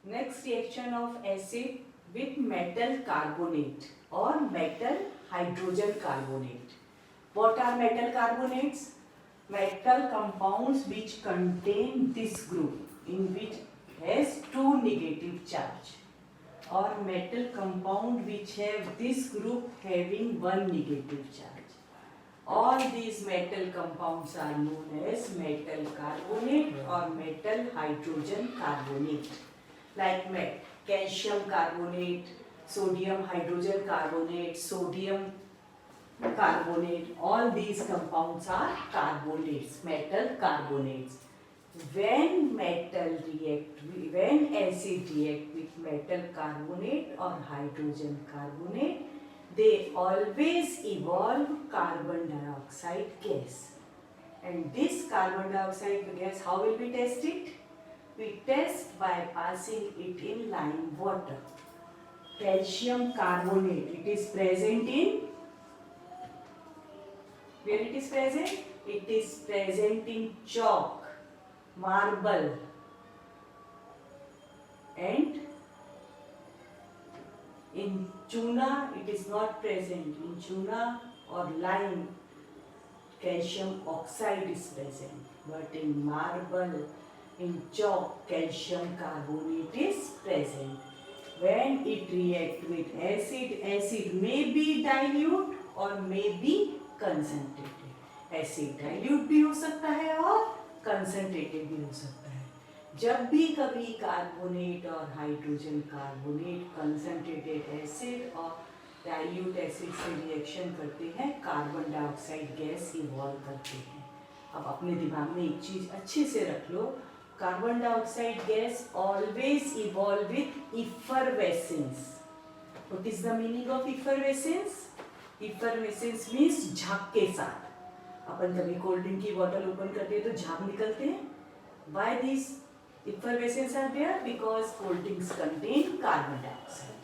Next reaction of acid with metal carbonate or metal hydrogen carbonate. What are metal carbonates? Metal compounds which contain this group in which has two negative charge, or metal compound which have this group having one negative charge. All these metal compounds are known as metal carbonate or metal hydrogen carbonate. Like calcium carbonate, sodium hydrogen carbonate, sodium carbonate, all these compounds are carbonates, metal carbonates. When acid react with metal carbonate or hydrogen carbonate, they always evolve carbon dioxide gas. And this carbon dioxide gas, how will we test it? We test by passing it in lime water. Calcium carbonate, it is present in, where it is present? It is present in chalk, marble, and in chuna it is not present. In chuna or lime, calcium oxide is present, but in marble, in chalk, calcium carbonate is present. When it reacts with acid, acid may be dilute or may be concentrated. Acid dilute भी हो सकता है और concentrated भी हो सकता है. जब भी कभी कार्बोनेट और हाइड्रोजन कार्बोनेट कंसंट्रेटेड एसिड और डाइल्यूट एसिड से रिएक्शन करते हैं, कार्बन डाइऑक्साइड गैस इवॉल्व करते हैं. अब अपने दिमाग में एक चीज अच्छे से रख लो, carbon dioxide gas always evolve with effervescence. What is the meaning of effervescence? Effervescence means झाग के साथ. अपन कभी कोल्ड ड्रिंक की बोतल ओपन करते हैं तो झाग निकलते हैं. Why these effervescence are there? Because cold drinks contain carbon dioxide.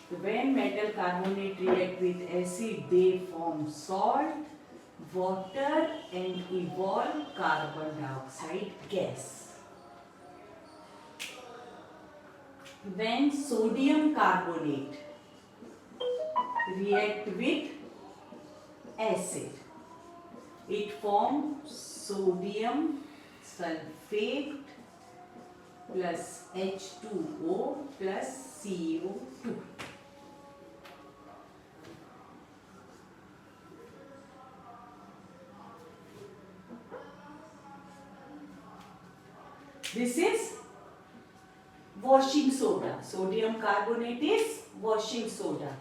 So when metal carbonate react with acid, they form salt, water, and evolve carbon dioxide gas. When sodium carbonate react with acid, it forms sodium sulfate plus H2O plus CO2. This is washing soda. Sodium carbonate is washing soda,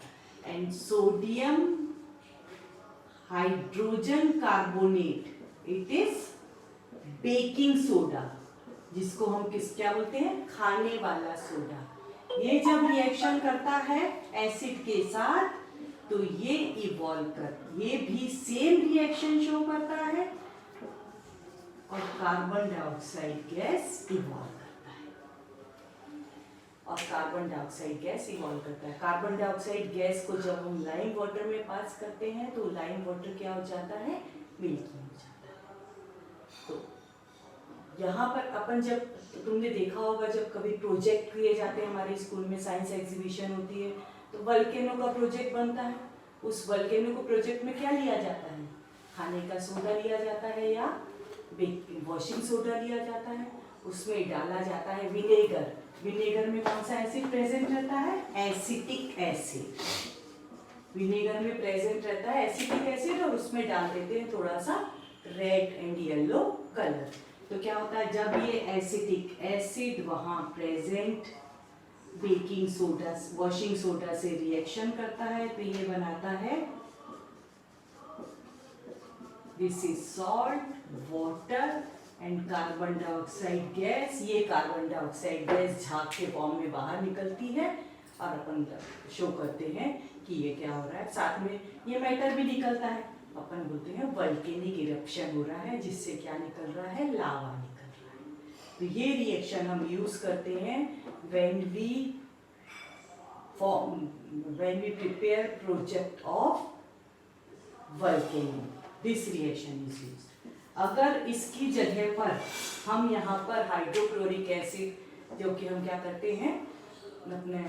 and sodium hydrogen carbonate, it is baking soda, जिसको हम क्या बोलते हैं? खाने वाला soda. ये जब reaction करता है एसिड के साथ तो ये इवॉल्व ये भी सेम रिएक्शन शो करता है और कार्बन डाइऑक्साइड गैस इवॉल्व करता है. और कार्बन डाइऑक्साइड गैस इवॉल्व करता है. कार्बन डाइऑक्साइड गैस को जब हम लाइम वाटर में पास करते हैं तो लाइम वाटर क्या हो जाता है? मिल्की हो जाता है. तो यहाँ पर अपन जब, तुमने देखा होगा जब कभी प्रोजेक्ट किए जाते हैं हमारे स्कूल में, साइंस एग्जीबिशन होती है तो वल्केनो का प्रोजेक्ट बनता है. उस वल्केनो को प्रोजेक्ट में क्या लिया जाता है? खाने का सोडा लिया जाता है या वॉशिंग सोडा लिया जाता है. उसमें डाला जाता है विनेगर. विनेगर में कौन सा एसिड प्रेजेंट रहता है? Acetic acid. विनेगर में प्रेजेंट रहता है एसिटिक एसिड और उसमें डाल देते हैं थोड़ा सा रेड एंड येलो कलर. तो क्या होता है? जब ये एसिटिक एसिड वहां present baking soda, washing soda से रिएक्शन करता है तो ये बनाता है, this is salt, water and carbon dioxide gas. ये कार्बन डाइऑक्साइड गैस झाग के फॉर्म में बाहर निकलती है और अपन शो करते हैं कि ये क्या हो रहा है. साथ में ये मैटर भी निकलता है. अपन बोलते हैं वल्केनिक इरप्शन हो रहा है, जिससे क्या निकल रहा है? लावा निकल रहा है. तो ये रिएक्शन हम यूज करते हैं when we prepare project of volcano. This reaction is used. अगर इसकी जगह पर हम यहाँ पर हाइड्रोक्लोरिक एसिड जो कि हम क्या करते हैं अपने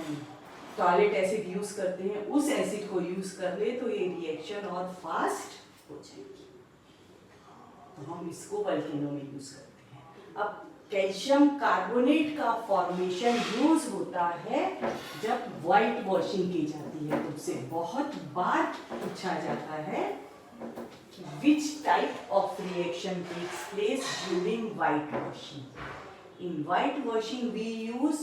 टॉयलेट एसिड यूज करते हैं, उस एसिड को यूज कर ले तो ये रिएक्शन और फास्ट हो जाएगी। तो हम इसको वोल्केनो में यूज करते हैं। अब कैल्शियम कार्बोनेट का फॉर्मेशन यूज होता है जब व्हाइट वॉशिंग की जाती है। तुमसे बहुत बार पूछा जाता है which type of reaction takes place during white washing. In white washing we use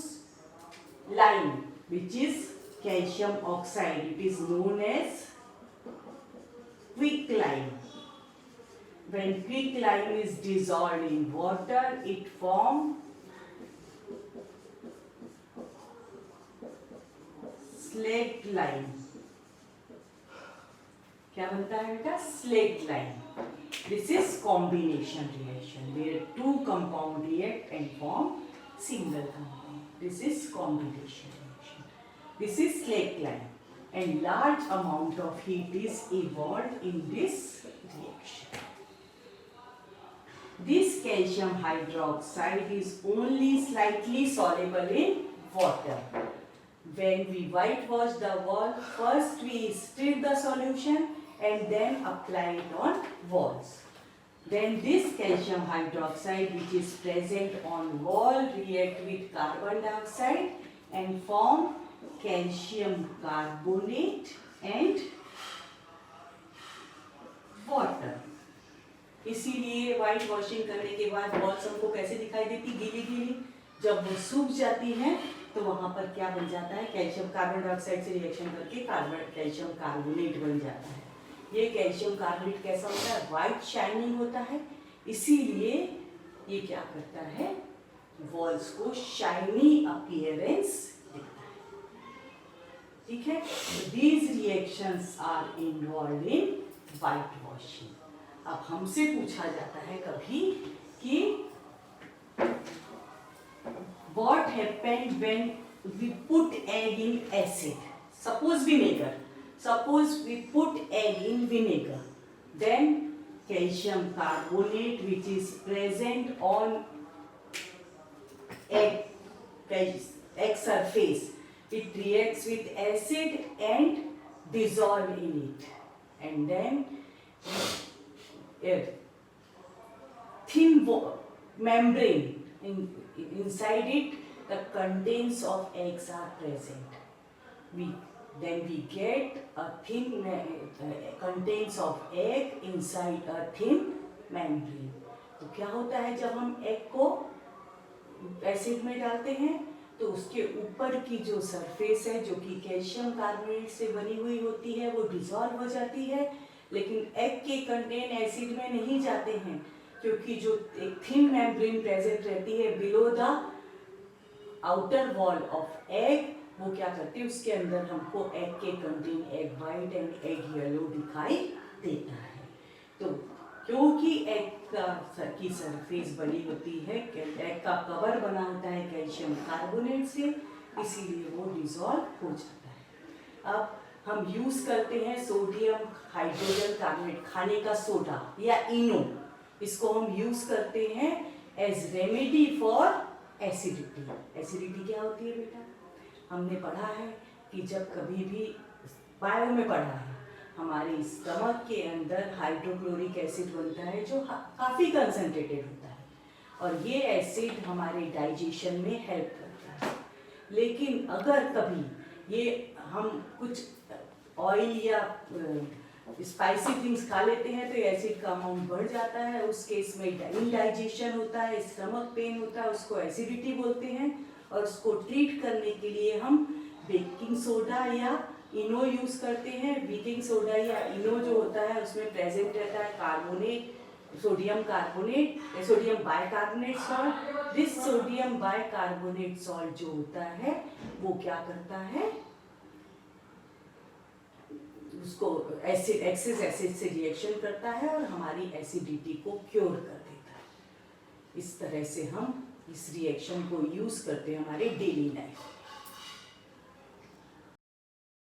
lime, which is calcium oxide. It is known as quicklime. When quicklime is dissolved in water, it forms slaked lime. क्या बनता है बेटा? Slaked lime. This is combination reaction where two compound react and form single compound. This is combination reaction. This is slaked lime, and large amount of heat is evolved in this reaction. This calcium hydroxide is only slightly soluble in water. When we whitewash the wall, first we stir the solution and then apply it on walls. Then this calcium hydroxide which is present on wall react with carbon dioxide and form calcium carbonate and water. इसीलिए white washing करने के बाद walls हमको कैसे दिखाई देती? गीली गीली। जब वो सूख जाती हैं तो वहां पर क्या बन जाता है? कैल्शियम कार्बन डाइऑक्साइड से रिएक्शन करके कैल्शियम कार्बोनेट बन जाता है। ये कैल्शियम कार्बोनेट कैसा होता है? व्हाइट शाइनिंग होता है। इसीलिए ये क्या करता है? वॉल्स को शाइनी अपीयरेंस देता है। ठीक है? These reactions are involved in white washing. अब हमसे पूछा जाता है कभी कि what happened when we put egg in acid? Suppose vinegar. Suppose we put egg in vinegar. Then calcium carbonate which is present on egg surface, it reacts with acid and dissolve in it, and then a thin membrane inside it, the contents of eggs are present. Then we get a thin contents of egg inside a thin membrane. तो क्या होता है जब हम egg को acid में डालते हैं तो उसके ऊपर की जो सरफेस है जो कि कैल्शियम कार्बोनेट से बनी हुई होती है वो डिसॉल्व हो जाती है, लेकिन एग के कंटेंट एसिड में नहीं जाते हैं क्योंकि जो एक थिन मेम्ब्रेन प्रेजेंट रहती है below the outer wall of egg, वो क्या करती है उसके अंदर हमको एग के content egg white and egg yellow दिखाई देता है। तो क्योंकि एग की सरफेस बनी होती है, एग का कवर बना होता है कैल्शियम कार्बोनेट से, इसीलिए वो डिसॉल्व हो जाता है। अब हम यूज करते हैं सोडियम हाइड्रोजन कार्बोनेट, खाने का सोडा या इनो, इसको हम यूज करते हैं as remedy for acidity. Acidity क्या होती है बेटा? हमने पढ़ा है कि जब कभी भी बायो में पढ़ा है हमारे स्टमक के अंदर हाइड्रोक्लोरिक एसिड बनता है जो काफ़ी कंसंट्रेटेड होता है और ये एसिड हमारे डाइजेशन में हेल्प करता है। लेकिन अगर कभी ये हम कुछ ऑयल या स्पाइसी थिंग्स खा लेते हैं तो एसिड का अमाउंट बढ़ जाता है, उस केस में इंडाइजेशन होता है, स्टमक पेन होता है, उसको एसिडिटी बोलते हैं। और उसको ट्रीट करने के लिए हम बेकिंग सोडा या इनो यूज करते हैं। बेकिंग सोडा या इनो जो होता है उसमें प्रेजेंट रहता है carbonate, sodium carbonate, sodium bicarbonate salt. This sodium bicarbonate salt जो होता है वो क्या करता है, उसको एसिड एक्सेस एसिड से रिएक्शन करता है और हमारी एसिडिटी को क्योर कर देता है। इस तरह से हम इस रिएक्शन को यूज करते हैं हमारे डेली लाइफ।